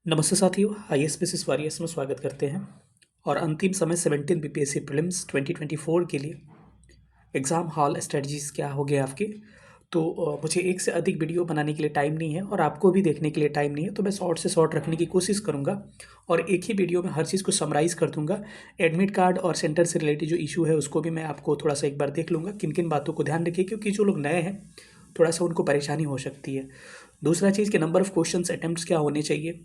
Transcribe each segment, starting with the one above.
नमस्ते साथियों, IAS basis warriors में स्वागत करते हैं। और अंतिम समय 17 बीपीएससी प्रीलिम्स 2024 के लिए एग्ज़ाम हॉल स्ट्रेटजीज क्या हो गए आपके। तो मुझे एक से अधिक वीडियो बनाने के लिए टाइम नहीं है और आपको भी देखने के लिए टाइम नहीं है, तो मैं शॉर्ट से शॉर्ट रखने की कोशिश करूंगा और एक ही वीडियो में हर चीज़ को समराइज़ कर दूंगा। एडमिट कार्ड और सेंटर से रिलेटेड जो इशू है उसको भी मैं आपको थोड़ा सा एक बार देख लूँगा, किन किन बातों को ध्यान रखिए, क्योंकि जो लोग नए हैं थोड़ा सा उनको परेशानी हो सकती है। दूसरा चीज़ के नंबर ऑफ़ क्वेश्चंस अटैम्प्ट्स क्या होने चाहिए।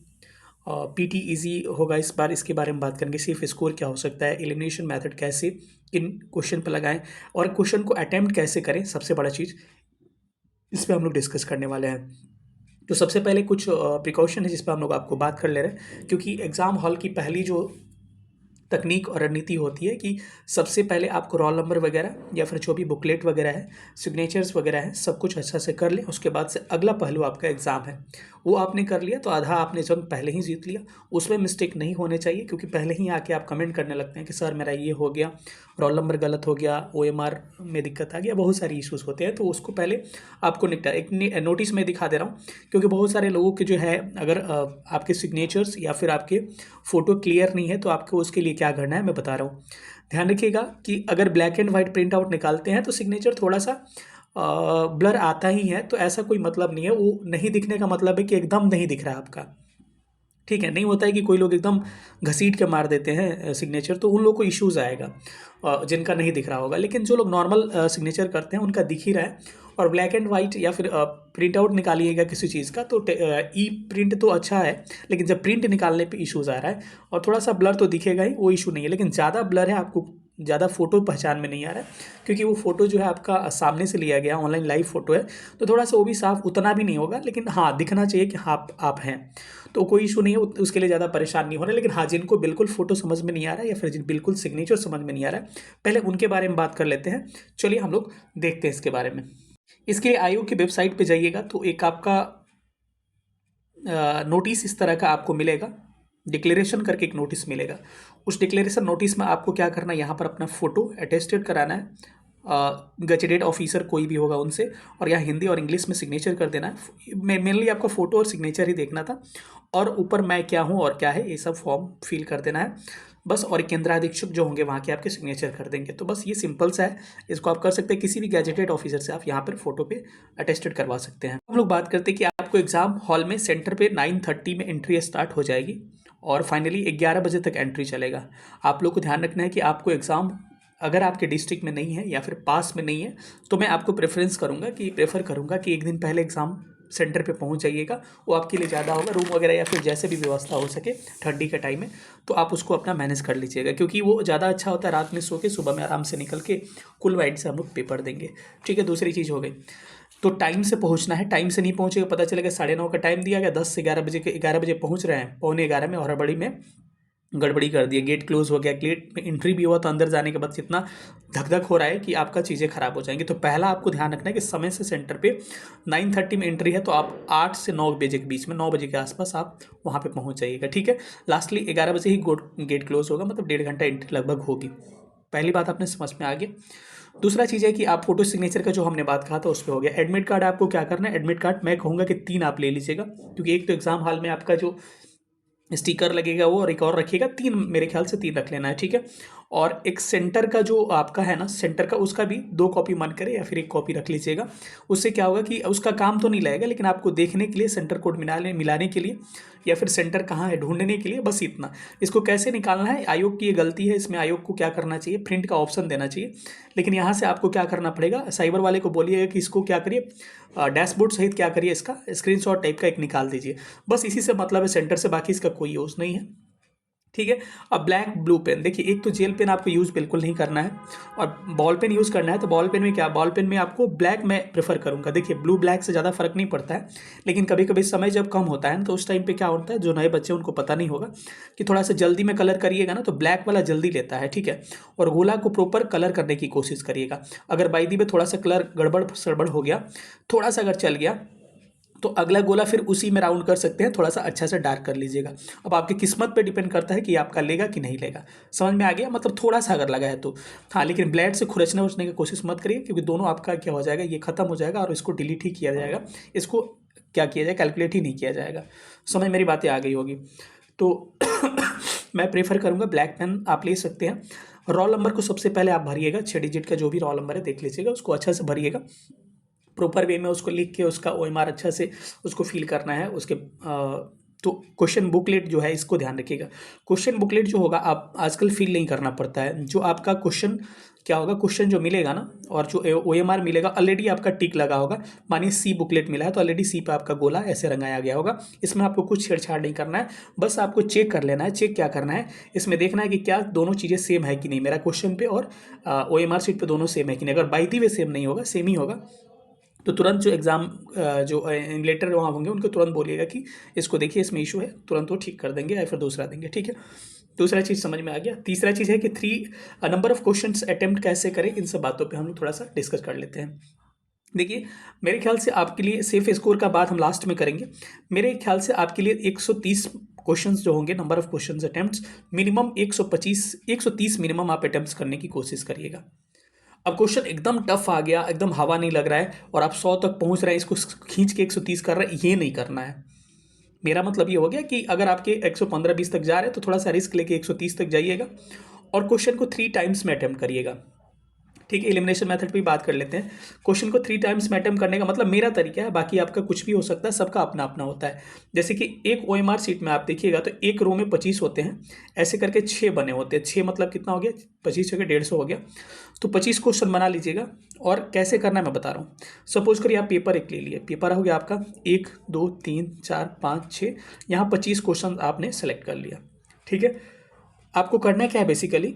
पीटी इजी होगा इस बार, इसके बारे में बात करेंगे। सिर्फ स्कोर क्या हो सकता है, एलिमिनेशन मेथड कैसे किन क्वेश्चन पर लगाएं और क्वेश्चन को अटेम्प्ट कैसे करें, सबसे बड़ा चीज़ इस पे हम लोग डिस्कस करने वाले हैं। तो सबसे पहले कुछ प्रिकॉशन है जिस पर हम लोग आपको बात कर ले रहे हैं, क्योंकि एग्ज़ाम हॉल की पहली जो तकनीक और रणनीति होती है कि सबसे पहले आपको रोल नंबर वगैरह या फिर जो भी बुकलेट वगैरह है, सिग्नेचर्स वगैरह है, सब कुछ अच्छा से कर लें। उसके बाद से अगला पहलू आपका एग्ज़ाम है, वो आपने कर लिया तो आधा आपने जंग पहले ही जीत लिया। उसमें मिस्टेक नहीं होने चाहिए, क्योंकि पहले ही आके आप कमेंट करने लगते हैं कि सर मेरा ये हो गया, रोल नंबर गलत हो गया, ओएमआर में दिक्कत आ गया, बहुत सारी इश्यूज़ होते हैं। तो उसको पहले आपको निपटा। एक नोटिस में दिखा दे रहा हूँ, क्योंकि बहुत सारे लोगों के जो है, अगर आपके सिग्नेचर्स या फिर आपके फ़ोटो क्लियर नहीं है तो आपको उसके लिए क्या करना है मैं बता रहा हूँ। ध्यान रखिएगा कि अगर black and white print out निकालते हैं तो सिग्नेचर थोड़ा सा ब्लर आता ही है, तो ऐसा कोई मतलब नहीं है। वो नहीं दिखने का मतलब है कि एकदम नहीं दिख रहा है आपका, ठीक है। नहीं होता है कि कोई लोग एकदम घसीट के मार देते हैं सिग्नेचर, तो उन लोगों को इश्यूज़ आएगा जिनका नहीं दिख रहा होगा। लेकिन जो लोग नॉर्मल सिग्नेचर करते हैं उनका दिख ही रहा है। और ब्लैक एंड वाइट या फिर प्रिंट आउट निकालिएगा किसी चीज़ का तो ई प्रिंट तो अच्छा है, लेकिन जब प्रिंट निकालने पे इश्यूज़ आ रहा है और थोड़ा सा ब्लर तो दिखेगा ही, वो इशू नहीं है। लेकिन ज़्यादा ब्लर है, आपको ज़्यादा फ़ोटो पहचान में नहीं आ रहा है, क्योंकि वो फ़ोटो जो है आपका सामने से लिया गया ऑनलाइन लाइव फ़ोटो है, तो थोड़ा सा वो भी साफ उतना भी नहीं होगा, लेकिन हाँ दिखना चाहिए कि हाँ आप हैं। तो कोई इशू नहीं है, उसके लिए ज़्यादा परेशान नहीं होना। लेकिन हाँ, जिनको बिल्कुल फ़ोटो समझ में नहीं आ रहा है या फिर जिन बिल्कुल सिग्नेचर समझ में नहीं आ रहा है, पहले उनके बारे में बात कर लेते हैं। चलिए हम लोग देखते हैं इसके बारे में। इसके लिए आयोग की वेबसाइट पे जाइएगा तो एक आपका नोटिस इस तरह का आपको मिलेगा, डिक्लेरेशन करके एक नोटिस मिलेगा। उस डिक्लेरेशन नोटिस में आपको क्या करना है, यहाँ पर अपना फ़ोटो अटेस्टेड कराना है, गजेटेड ऑफिसर कोई भी होगा उनसे, और यहाँ हिंदी और इंग्लिश में सिग्नेचर कर देना है। मेनली आपको फ़ोटो और सिग्नेचर ही देखना था, और ऊपर मैं क्या हूँ और क्या है ये सब फॉर्म फिल कर देना है बस। और केंद्राधीक्षक जो होंगे वहाँ के आपके सिग्नेचर कर देंगे। तो बस ये सिंपल सा है, इसको आप कर सकते हैं। किसी भी गैजेटेड ऑफिसर से आप यहाँ पर फोटो पे अटेस्टेड करवा सकते हैं। हम लोग बात करते हैं कि आपको एग्जाम हॉल में सेंटर पे 9:30 में एंट्री स्टार्ट हो जाएगी और फाइनली 11 बजे तक एंट्री चलेगा। आप लोग को ध्यान रखना है कि आपको एग्ज़ाम अगर आपके डिस्ट्रिक्ट में नहीं है या फिर पास में नहीं है, तो मैं आपको प्रेफर करूँगा कि एक दिन पहले एग्ज़ाम सेंटर पे पहुंच जाइएगा। वो आपके लिए ज़्यादा होगा, रूम वगैरह या फिर जैसे भी व्यवस्था हो सके, ठंडी का टाइम है तो आप उसको अपना मैनेज कर लीजिएगा, क्योंकि वो ज़्यादा अच्छा होता है। रात में सो के सुबह में आराम से निकल के कुल वाइड से हम लोग पेपर देंगे, ठीक है। दूसरी चीज़ हो गई, तो टाइम से पहुंचना है। टाइम से नहीं पहुंचेगा, पता चलेगा 9:30 का टाइम दिया गया, 10 से 11 बजे के 11 बजे पहुंच रहे हैं, 11:15 में और हड़बड़ी में गड़बड़ी कर दी, गेट क्लोज हो गया, गेट में एंट्री भी हुआ तो अंदर जाने के बाद कितना धक धक हो रहा है कि आपका चीज़ें खराब हो जाएंगी। तो पहला आपको ध्यान रखना है कि समय से सेंटर पे 9:30 में एंट्री है, तो आप 8 से 9 बजे के बीच में, 9 बजे के आसपास आप वहाँ पे पहुँच जाइएगा, ठीक है। लास्टली 11 बजे ही गेट क्लोज होगा, मतलब 1.5 घंटा एंट्री लगभग होगी। पहली बात आपने समझ में आ गया। दूसरा चीज़ है कि आप फोटो सिग्नेचर का जो हमने बात कहा था उस पर हो गया। एडमिट कार्ड आपको क्या करना है, एडमिट कार्ड मैं कहूँगा कि 3 आप ले लीजिएगा, क्योंकि एक तो एग्जाम हॉल में आपका जो स्टिकर लगेगा वो, और एक और रखिएगा, 3 मेरे ख्याल से 3 रख लेना है, ठीक है। और एक सेंटर का जो आपका है ना, सेंटर का, उसका भी 2 कॉपी मन करे या फिर 1 कॉपी रख लीजिएगा। उससे क्या होगा कि उसका काम तो नहीं लगेगा, लेकिन आपको देखने के लिए, सेंटर कोड मिलाने के लिए या फिर सेंटर कहाँ है ढूंढने के लिए, बस इतना। इसको कैसे निकालना है, आयोग की ये गलती है, इसमें आयोग को क्या करना चाहिए, प्रिंट का ऑप्शन देना चाहिए। लेकिन यहाँ से आपको क्या करना पड़ेगा, साइबर वाले को बोलिएगा कि इसको क्या करिए, डैशबोर्ड सहित क्या करिए, इसका स्क्रीनशॉट टाइप का एक निकाल दीजिए। बस इसी से मतलब है सेंटर से, बाकी इसका कोई यूज़ नहीं है, ठीक है। अब ब्लैक ब्लू पेन देखिए, एक तो जेल पेन आपको यूज़ बिल्कुल नहीं करना है, और बॉल पेन यूज़ करना है। तो बॉल पेन में क्या, बॉल पेन में आपको ब्लैक मैं प्रेफर करूंगा। देखिए ब्लू ब्लैक से ज़्यादा फर्क नहीं पड़ता है, लेकिन कभी कभी समय जब कम होता है तो उस टाइम पे क्या होता है, जो नए बच्चे उनको पता नहीं होगा कि थोड़ा सा जल्दी में कलर करिएगा ना, तो ब्लैक वाला जल्दी लेता है, ठीक है। और गोला को प्रॉपर कलर करने की कोशिश करिएगा। अगर बाई दी में थोड़ा सा कलर गड़बड़ सड़बड़ हो गया, थोड़ा सा अगर चल गया, तो अगला गोला फिर उसी में राउंड कर सकते हैं, थोड़ा सा अच्छा से डार्क कर लीजिएगा। अब आपकी किस्मत पे डिपेंड करता है कि आपका लेगा कि नहीं लेगा। समझ में आ गया, मतलब थोड़ा सा अगर लगा है तो हाँ, लेकिन ब्लेड से खुरचने उचने की कोशिश मत करिए, क्योंकि दोनों आपका क्या हो जाएगा, ये खत्म हो जाएगा और इसको डिलीट ही किया जाएगा। इसको क्या किया जाए, कैलकुलेट ही नहीं किया जाएगा। समझ मेरी बातें आ गई होगी। तो मैं प्रेफर करूँगा ब्लैक पेन आप ले सकते हैं। रोल नंबर को सबसे पहले आप भरिएगा, 6 डिजिट का जो भी रोल नंबर है देख लीजिएगा, उसको अच्छा से भरिएगा, प्रॉपर वे में उसको लिख के उसका OMR अच्छा से उसको फिल करना है। उसके तो क्वेश्चन बुकलेट जो है इसको ध्यान रखिएगा। क्वेश्चन बुकलेट जो होगा आप आजकल फिल नहीं करना पड़ता है। जो आपका क्वेश्चन क्या होगा, क्वेश्चन जो मिलेगा ना और जो OMR मिलेगा ऑलरेडी आपका टिक लगा होगा। मानिए सी बुकलेट मिला है तो ऑलरेडी सी पे आपका गोला ऐसे रंगाया गया होगा। इसमें आपको कुछ छेड़छाड़ नहीं करना है, बस आपको चेक कर लेना है। चेक क्या करना है, इसमें देखना है कि क्या दोनों चीज़ें सेम है कि नहीं, मेरा क्वेश्चन पे और OMR शीट पे दोनों सेम है कि नहीं। अगर बाई दी वे सेम नहीं होगा, सेम ही होगा, तो तुरंत जो एग्ज़ाम जो इन्विजिलेटर वहाँ होंगे उनको तुरंत बोलिएगा कि इसको देखिए इसमें इशू है, तुरंत वो ठीक कर देंगे या फिर दूसरा देंगे। ठीक है, दूसरा चीज़ समझ में आ गया। तीसरा चीज़ है कि 3 नंबर ऑफ क्वेश्चंस अटेम्प्ट कैसे करें, इन सब बातों पे हम लोग थोड़ा सा डिस्कस कर लेते हैं। देखिए मेरे ख्याल से आपके लिए सेफ स्कोर का बात हम लास्ट में करेंगे। मेरे ख्याल से आपके लिए 130 क्वेश्चंस जो होंगे, number of questions attempts minimum 130 minimum आप अटेम्प्ट्स करने की कोशिश करिएगा। अब क्वेश्चन एकदम टफ आ गया, एकदम हवा नहीं लग रहा है और आप 100 तक पहुंच रहे हैं, इसको खींच के 130 कर रहे हैं, ये नहीं करना है। मेरा मतलब ये हो गया कि अगर आपके 115-20 तक जा रहे हैं तो थोड़ा सा रिस्क लेके 130 तक जाइएगा और क्वेश्चन को 3 टाइम्स में अटेम्प्ट करिएगा। ठीक है, एलिमिनेशन मेथड पे बात कर लेते हैं। क्वेश्चन को 3 टाइम्स में अटेम्प्ट करने का मतलब मेरा तरीका है, बाकी आपका कुछ भी हो सकता है, सबका अपना अपना होता है। जैसे कि एक OMR शीट में आप देखिएगा तो एक रो में 25 होते हैं, ऐसे करके 6 बने होते हैं। 6 मतलब कितना हो गया, 25 हो गया, 150 हो गया। तो 25 क्वेश्चन बना लीजिएगा। और कैसे करना है मैं बता रहा हूँ। सपोज करिए आप पेपर एक ले लिए, पेपर हो गया आपका 1 2 3 4 5 6, यहाँ 25 क्वेश्चन आपने सेलेक्ट कर लिया। ठीक है, आपको करना क्या है बेसिकली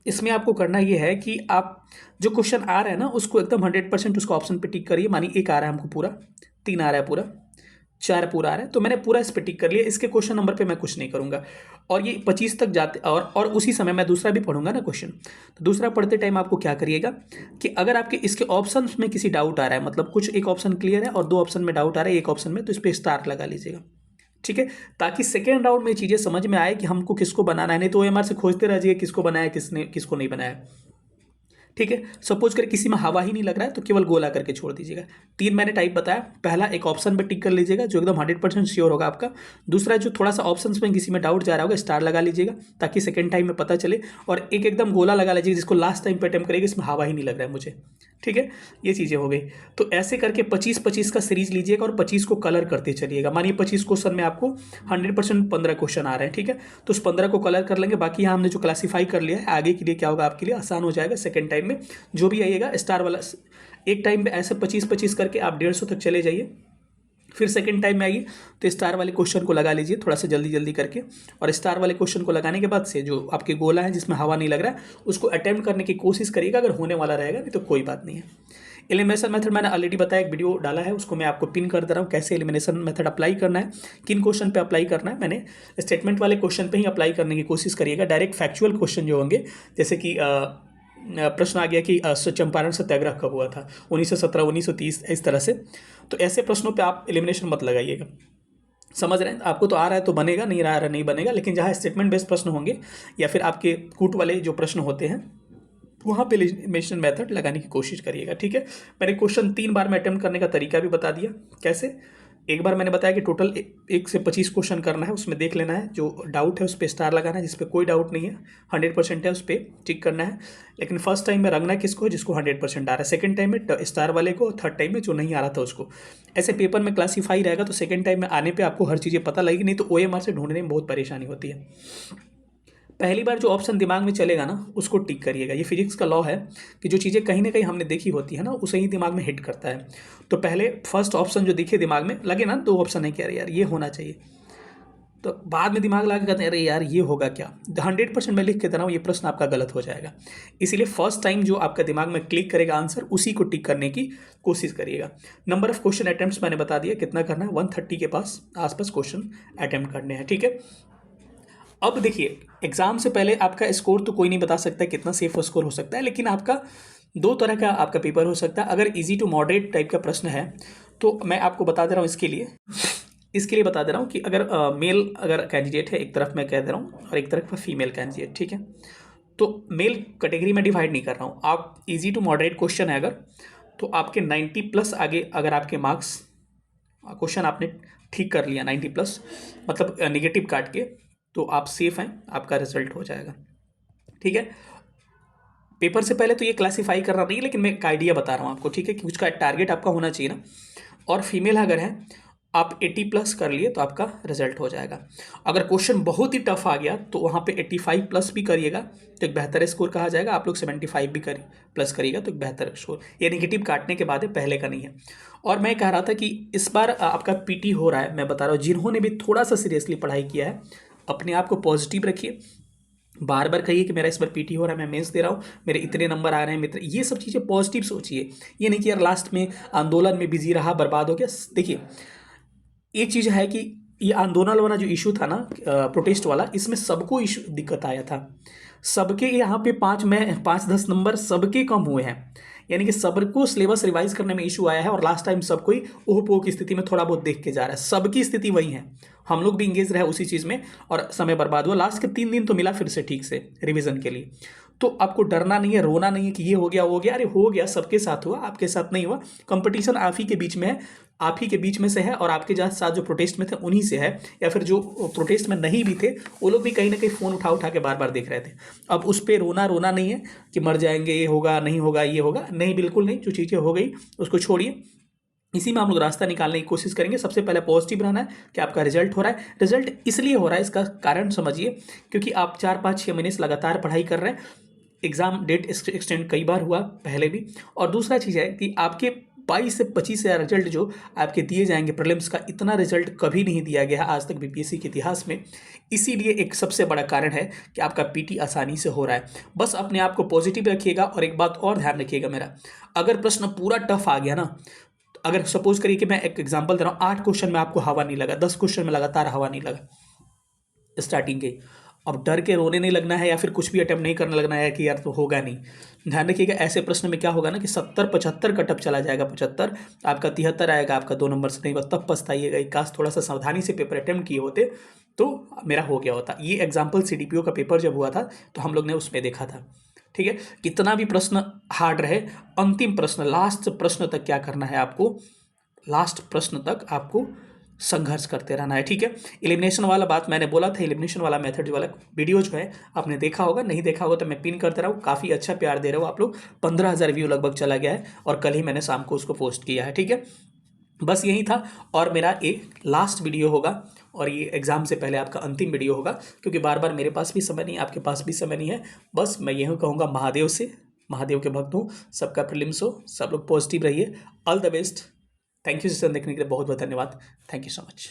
इसमें आपको करना ये है कि आप जो क्वेश्चन आ रहा है ना उसको एकदम 100% उसको ऑप्शन पे टिक करिए। मानिए 1 आ रहा है हमको पूरा, 3 आ रहा है पूरा, 4 पूरा आ रहा है, तो मैंने पूरा इस पे टिक कर लिया। इसके क्वेश्चन नंबर पे मैं कुछ नहीं करूंगा और ये 25 तक जाते और उसी समय मैं दूसरा भी पढ़ूंगा ना क्वेश्चन। तो दूसरा पढ़ते टाइम आपको क्या करिएगा कि अगर आपके इसके ऑप्शन में किसी डाउट आ रहा है, मतलब कुछ एक ऑप्शन क्लियर है और 2 ऑप्शन में डाउट आ रहा है एक ऑप्शन में, तो इस पर स्टार लगा लीजिएगा। ठीक है, ताकि सेकेंड राउंड में चीज़ें समझ में आए कि हमको किसको बनाना है। नहीं तो OMR से खोजते रह जाइए किसको बनाया किसने किसको नहीं बनाया। ठीक है, सपोज कर किसी में हवा ही नहीं लग रहा है तो केवल गोला करके छोड़ दीजिएगा। 3 मैंने टाइप बताया, पहला एक ऑप्शन पे टिक कर लीजिएगा जो एकदम 100% श्योर होगा आपका। दूसरा जो थोड़ा सा ऑप्शंस में किसी में डाउट जा रहा होगा स्टार लगा लीजिएगा ताकि सेकंड टाइम में पता चले। और एक एकदम गोला लगा लीजिएगा जिसको लास्ट टाइम पे अटेम्प्ट करेगा इसमें हवा ही नहीं लग रहा है मुझे। ठीक है, ये चीज़ें हो गई। तो ऐसे करके 25-25 का सीरीज लीजिएगा और 25 को कलर करते चलिएगा। मानिए 25 क्वेश्चन में आपको 100% 15 क्वेश्चन आ रहे हैं। ठीक है, तो उस 15 को कलर कर लेंगे। बाकी यहाँ हमने जो क्लासीफाई कर लिया है आगे के लिए क्या होगा, आपके लिए आसान हो जाएगा। सेकेंड टाइम में जो भी आइएगा स्टार वाला, एक टाइम पे ऐसे 25-25 करके आप 150 तक चले जाइए। फिर सेकंड टाइम में आइए तो स्टार वाले क्वेश्चन को लगा लीजिए थोड़ा सा जल्दी जल्दी करके। और स्टार वाले क्वेश्चन को लगाने के बाद से जो आपके गोला है जिसमें हवा नहीं लग रहा है उसको अटेम्प्ट करने की कोशिश करिएगा। अगर होने वाला रहेगा नहीं तो कोई बात नहीं है। एलिमिनेशन मेथड मैंने ऑलरेडी बताया, एक वीडियो डाला है उसको मैं आपको पिन कर दे रहा हूँ, कैसे एलिमिनेशन मेथड अप्लाई करना है, किन क्वेश्चन पे अप्लाई करना है। मैंने स्टेटमेंट वाले क्वेश्चन पे ही अप्लाई करने की कोशिश करिएगा। डायरेक्ट फैक्चुअल क्वेश्चन जो होंगे, जैसे कि प्रश्न आ गया कि चंपारण सत्याग्रह कब हुआ था, 1917 1930, इस तरह से। तो ऐसे प्रश्नों पे आप एलिमिनेशन मत लगाइएगा। समझ रहे हैं, आपको तो आ रहा है तो बनेगा, नहीं आ रहा नहीं बनेगा। लेकिन जहाँ स्टेटमेंट बेस्ड प्रश्न होंगे या फिर आपके कूट वाले जो प्रश्न होते हैं वहाँ पे एलिमिनेशन मेथड लगाने की कोशिश करिएगा। ठीक है, मैंने क्वेश्चन 3 बार में अटेम्प्ट करने का तरीका भी बता दिया कैसे। एक बार मैंने बताया कि टोटल 1 से 25 क्वेश्चन करना है, उसमें देख लेना है जो डाउट है उस पर स्टार लगाना है, जिस पे कोई डाउट नहीं है 100% है उस पर टिक करना है। लेकिन फर्स्ट टाइम में रंगना किसको, जिसको 100% आ रहा है, सेकंड टाइम में स्टार वाले को, थर्ड टाइम में जो नहीं आ रहा था उसको। ऐसे पेपर में क्लासीफाई रहेगा तो सेकंड टाइम में आने पे आपको हर चीज़ें पता लगेगी, नहीं तो OMR से ढूंढने में बहुत परेशानी होती है। पहली बार जो ऑप्शन दिमाग में चलेगा ना उसको टिक करिएगा। ये फिजिक्स का लॉ है कि जो चीज़ें कहीं ना कहीं हमने देखी होती है ना उसे ही दिमाग में हिट करता है। तो पहले फर्स्ट ऑप्शन जो दिखे दिमाग में लगे ना, 2 ऑप्शन है कि अरे यार ये होना चाहिए, तो बाद में दिमाग लगा के कहते हैं अरे यार ये होगा क्या। 100% मैं लिख के दे रहा हूँ, ये प्रश्न आपका गलत हो जाएगा। इसीलिए फर्स्ट टाइम जो आपका दिमाग में क्लिक करेगा आंसर उसी को टिक करने की कोशिश करिएगा। नंबर ऑफ क्वेश्चन अटेम्प्ट्स मैंने बता दिया कितना करना है, 130 के आसपास क्वेश्चन अटेम्प्ट करने हैं। ठीक है, अब देखिए एग्जाम से पहले आपका स्कोर तो कोई नहीं बता सकता कितना सेफ स्कोर हो सकता है, लेकिन आपका 2 तरह का आपका पेपर हो सकता है। अगर इजी टू मॉडरेट टाइप का प्रश्न है तो मैं आपको बता दे रहा हूँ इसके लिए बता दे रहा हूँ कि अगर मेल अगर कैंडिडेट है एक तरफ मैं कह दे रहा हूँ और एक तरफ का फीमेल कैंडिडेट, ठीक है, तो मेल कैटेगरी में डिवाइड नहीं कर रहा हूँ। आप इजी टू मॉडरेट क्वेश्चन है अगर, तो आपके 90 प्लस आगे अगर आपके मार्क्स, क्वेश्चन आपने ठीक कर लिया 90 प्लस मतलब नेगेटिव काट के, तो आप सेफ हैं, आपका रिजल्ट हो जाएगा। ठीक है, पेपर से पहले तो ये क्लासीफाई करना नहीं है, लेकिन मैं एक आइडिया बता रहा हूँ आपको, ठीक है, कि उसका टारगेट आपका होना चाहिए ना। और फीमेल अगर है आप 80 प्लस कर लिए तो आपका रिजल्ट हो जाएगा। अगर क्वेश्चन बहुत ही टफ आ गया तो वहाँ पे 85 प्लस भी करिएगा तो एक बेहतर स्कोर कहा जाएगा। आप लोग 75 भी प्लस करिएगा तो एक बेहतर स्कोर। ये नेगेटिव काटने के बाद है, पहले का नहीं है। और मैं कह रहा था कि इस बार आपका पीटी हो रहा है, मैं बता रहा हूँ जिन्होंने भी थोड़ा सा सीरियसली पढ़ाई किया है, अपने आप को पॉजिटिव रखिए। बार बार कहिए कि मेरा इस बार पीटी हो रहा है, मैं मेंस दे रहा हूँ, मेरे इतने नंबर आ रहे हैं मित्र, ये सब चीज़ें पॉजिटिव सोचिए। ये नहीं कि यार लास्ट में आंदोलन में बिजी रहा, बर्बाद हो गया। देखिए एक चीज़ है कि ये आंदोलन वाला जो इशू था ना, प्रोटेस्ट वाला, इसमें सबको इशू दिक्कत आया था। सबके यहाँ पे 5-10 नंबर सबके कम हुए हैं, यानी कि सबको सिलेबस रिवाइज करने में इशू आया है। और लास्ट टाइम सब कोई ओह पोह की स्थिति में थोड़ा बहुत देख के जा रहा है, सबकी स्थिति वही है। हम लोग भी इंगेज रहे उसी चीज़ में और समय बर्बाद हुआ। लास्ट के 3 दिन तो मिला फिर से ठीक से रिवीजन के लिए। तो आपको डरना नहीं है, रोना नहीं है कि ये हो गया वो हो गया। अरे हो गया, सबके साथ हुआ, आपके साथ नहीं हुआ। कंपटीशन आप ही के बीच में है, आप ही के बीच में से है, और आपके साथ जो प्रोटेस्ट में थे उन्हीं से है, या फिर जो प्रोटेस्ट में नहीं भी थे वो लोग भी कहीं ना कहीं फ़ोन उठा उठा के बार बार देख रहे थे। अब उस पर रोना नहीं है कि मर जाएंगे, ये होगा नहीं होगा ये होगा, नहीं बिल्कुल नहीं। जो चीज़ें हो गई उसको छोड़िए, इसी में हम लोग रास्ता निकालने की कोशिश करेंगे। सबसे पहले पॉजिटिव रहना है कि आपका रिजल्ट हो रहा है। रिजल्ट इसलिए हो रहा है, इसका कारण समझिए, क्योंकि आप 4-5-6 महीने से लगातार पढ़ाई कर रहे हैं। एग्ज़ाम डेट एक्सटेंड कई बार हुआ पहले भी। और दूसरा चीज़ है कि आपके 22 से 25 हज़ार रिजल्ट जो आपके दिए जाएंगे प्रीलिम्स का, इतना रिजल्ट कभी नहीं दिया गया है आज तक बीपीएससी के इतिहास में। इसीलिए एक सबसे बड़ा कारण है कि आपका पीटी आसानी से हो रहा है। बस अपने आप को पॉजिटिव रखिएगा। और एक बात और ध्यान रखिएगा मेरा, अगर प्रश्न पूरा टफ आ गया ना, अगर सपोज करिए कि मैं एक एग्जांपल दे रहा हूँ, 8 क्वेश्चन में आपको हवा नहीं लगा, 10 क्वेश्चन में लगातार हवा नहीं लगा स्टार्टिंग के, अब डर के रोने नहीं लगना है या फिर कुछ भी अटेम्प्ट नहीं करने लगना है कि यार तो होगा नहीं। ध्यान रखिएगा, ऐसे प्रश्न में क्या होगा ना कि 70-75 कटअप चला जाएगा, 75 आपका 73 आएगा, आपका 2 नंबर से नहीं होगा, तब पछताइएगा। काश थोड़ा सा सावधानी से पेपर अटेम्प्ट किए होते तो मेरा हो गया होता। ये एग्जाम्पल सीडीपीओ का पेपर जब हुआ था तो हम लोग ने उसमें देखा था। ठीक है, कितना भी प्रश्न हार्ड रहे, अंतिम प्रश्न लास्ट प्रश्न तक क्या करना है आपको, लास्ट प्रश्न तक आपको संघर्ष करते रहना है। ठीक है, एलिमिनेशन वाला बात मैंने बोला था, एलिमिनेशन वाला मेथड वाला वीडियो जो है आपने देखा होगा, नहीं देखा होगा तो मैं पिन करते रहा हूँ। काफ़ी अच्छा प्यार दे रहे हो आप लोग, 15,000 व्यू लगभग चला गया है और कल ही मैंने शाम को उसको पोस्ट किया है। ठीक है, बस यही था। और मेरा एक लास्ट वीडियो होगा और ये एग्ज़ाम से पहले आपका अंतिम वीडियो होगा, क्योंकि बार बार मेरे पास भी समय नहीं, आपके पास भी समय नहीं है। बस मैं यही कहूँगा, महादेव से, महादेव के भक्त हूँ, सबका प्रीलिम्स हो, सब लोग पॉजिटिव रहिए। All the best. Thank you session देखने के लिए बहुत बहुत धन्यवाद। Thank you so much.